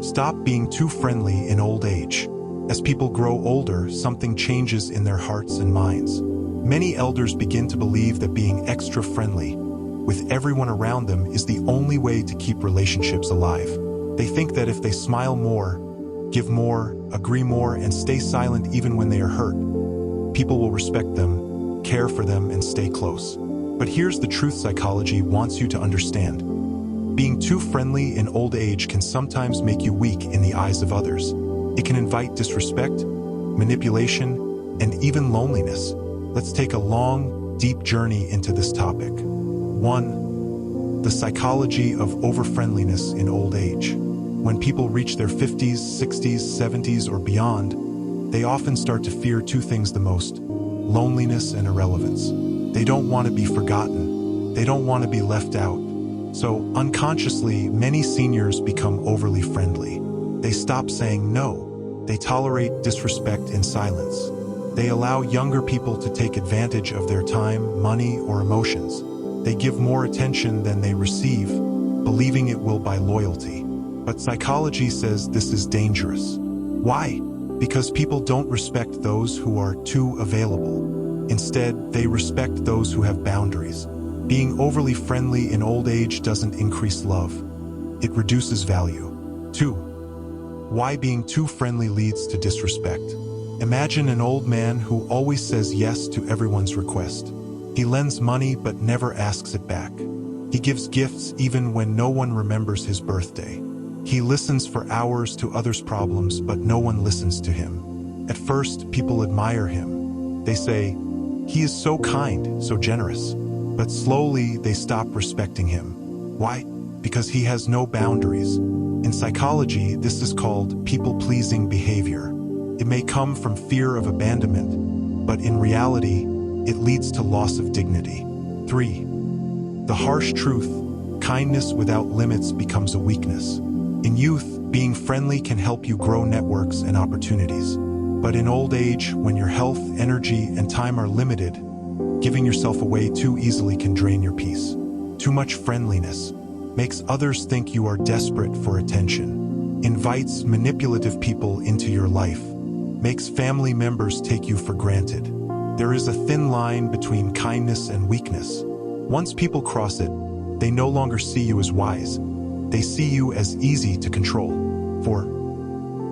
Stop being too friendly in old age. As people grow older, something changes in their hearts and minds. Many elders begin to believe that being extra friendly with everyone around them is the only way to keep relationships alive. They think that if they smile more, give more, agree more, and stay silent even when they are hurt, people will respect them, care for them, and stay close. But here's the truth psychology wants you to understand. Being too friendly in old age can sometimes make you weak in the eyes of others. It can invite disrespect, manipulation, and even loneliness. Let's take a long, deep journey into this topic. 1. The psychology of overfriendliness in old age. When people reach their 50s, 60s, 70s, or beyond, they often start to fear two things the most: loneliness and irrelevance. They don't want to be forgotten. They don't want to be left out. So, unconsciously, many seniors become overly friendly. They stop saying no. They tolerate disrespect in silence. They allow younger people to take advantage of their time, money, or emotions. They give more attention than they receive, believing it will buy loyalty. But psychology says this is dangerous. Why? Because people don't respect those who are too available. Instead, they respect those who have boundaries. Being overly friendly in old age doesn't increase love. It reduces value. 2. Why being too friendly leads to disrespect. Imagine an old man who always says yes to everyone's request. He lends money but never asks it back. He gives gifts even when no one remembers his birthday. He listens for hours to others' problems but no one listens to him. At first, people admire him. They say, "He is so kind, so generous." But slowly, they stop respecting him. Why? Because he has no boundaries. In psychology, this is called people-pleasing behavior. It may come from fear of abandonment, but in reality, it leads to loss of dignity. 3. The harsh truth: kindness without limits becomes a weakness. In youth, being friendly can help you grow networks and opportunities. But in old age, when your health, energy, and time are limited, giving yourself away too easily can drain your peace. Too much friendliness makes others think you are desperate for attention, invites manipulative people into your life, makes family members take you for granted. There is a thin line between kindness and weakness. Once people cross it, they no longer see you as wise. They see you as easy to control. 4.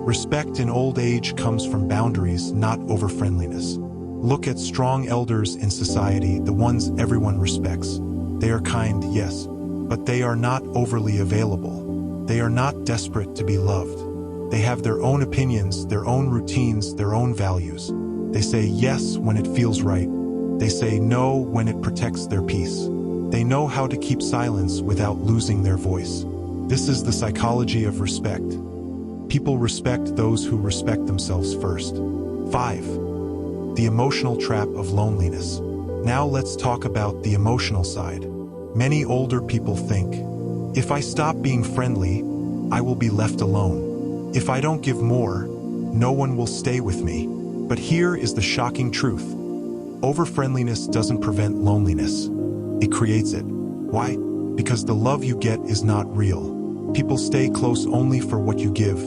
Respect in old age comes from boundaries, not over-friendliness. Look at strong elders in society, the ones everyone respects. They are kind, yes, but they are not overly available. They are not desperate to be loved. They have their own opinions, their own routines, their own values. They say yes when it feels right. They say no when it protects their peace. They know how to keep silence without losing their voice. This is the psychology of respect. People respect those who respect themselves first. 5. The emotional trap of loneliness. Now let's talk about the emotional side. Many older people think, if I stop being friendly, I will be left alone. If I don't give more, no one will stay with me. But here is the shocking truth. Over-friendliness doesn't prevent loneliness. It creates it. Why? Because the love you get is not real. People stay close only for what you give,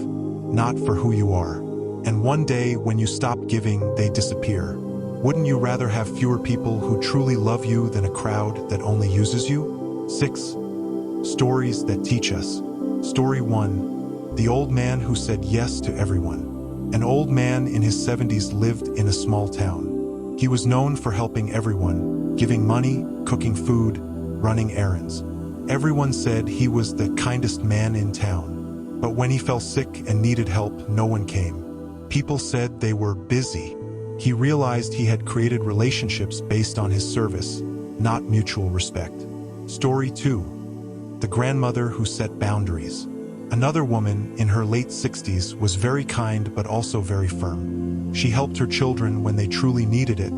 not for who you are. And one day, when you stop giving, they disappear. Wouldn't you rather have fewer people who truly love you than a crowd that only uses you? 6. Stories that teach us. Story 1. The old man who said yes to everyone. An old man in his 70s lived in a small town. He was known for helping everyone, giving money, cooking food, running errands. Everyone said he was the kindest man in town. But when he fell sick and needed help, no one came. People said they were busy. He realized he had created relationships based on his service, not mutual respect. Story 2. The grandmother who set boundaries. Another woman in her late 60s was very kind but also very firm. She helped her children when they truly needed it,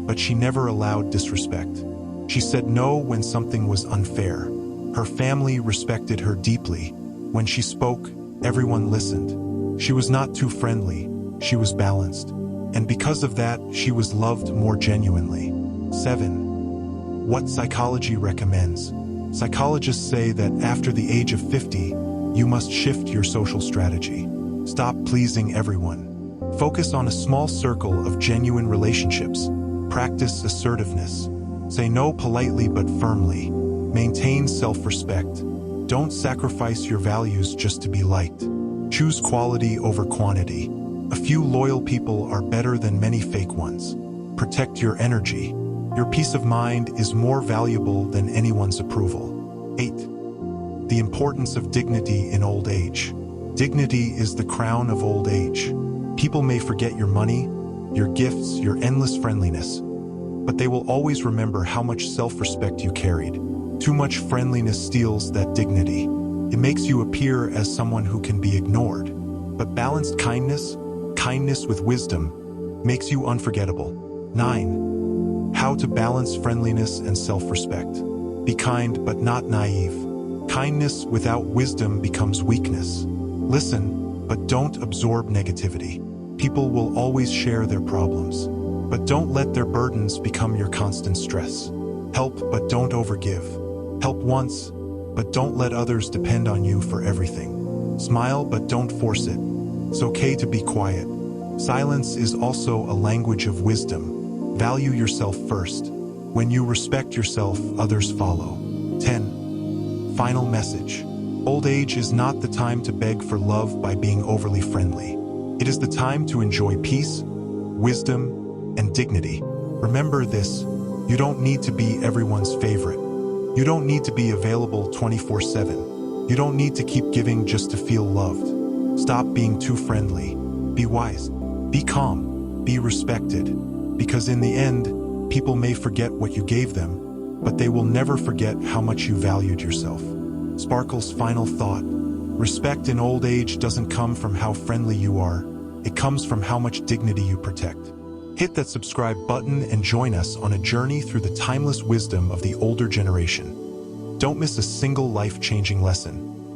but she never allowed disrespect. She said no when something was unfair. Her family respected her deeply. When she spoke, everyone listened. She was not too friendly, she was balanced. And because of that, she was loved more genuinely. 7. What psychology recommends. Psychologists say that after the age of 50, you must shift your social strategy. Stop pleasing everyone. Focus on a small circle of genuine relationships. Practice assertiveness. Say no politely but firmly. Maintain self-respect. Don't sacrifice your values just to be liked. Choose quality over quantity. A few loyal people are better than many fake ones. Protect your energy. Your peace of mind is more valuable than anyone's approval. 8. The importance of dignity in old age. Dignity is the crown of old age. People may forget your money, your gifts, your endless friendliness, but they will always remember how much self-respect you carried. Too much friendliness steals that dignity. It makes you appear as someone who can be ignored. But balanced kindness with wisdom, makes you unforgettable. 9. How to balance friendliness and self-respect. Be kind but not naive. Kindness without wisdom becomes weakness. Listen, but don't absorb negativity. People will always share their problems, but don't let their burdens become your constant stress. Help, but don't overgive. Help once, but don't let others depend on you for everything. Smile, but don't force it. It's okay to be quiet. Silence is also a language of wisdom. Value yourself first. When you respect yourself, others follow. 10. Final message. Old age is not the time to beg for love by being overly friendly. It is the time to enjoy peace, wisdom, and dignity. Remember this, you don't need to be everyone's favorite. You don't need to be available 24/7. You don't need to keep giving just to feel loved. Stop being too friendly. Be wise. Be calm. Be respected. Because in the end, people may forget what you gave them, but they will never forget how much you valued yourself. Sparkle's final thought. Respect in old age doesn't come from how friendly you are. It comes from how much dignity you protect. Hit that subscribe button and join us on a journey through the timeless wisdom of the older generation. Don't miss a single life-changing lesson.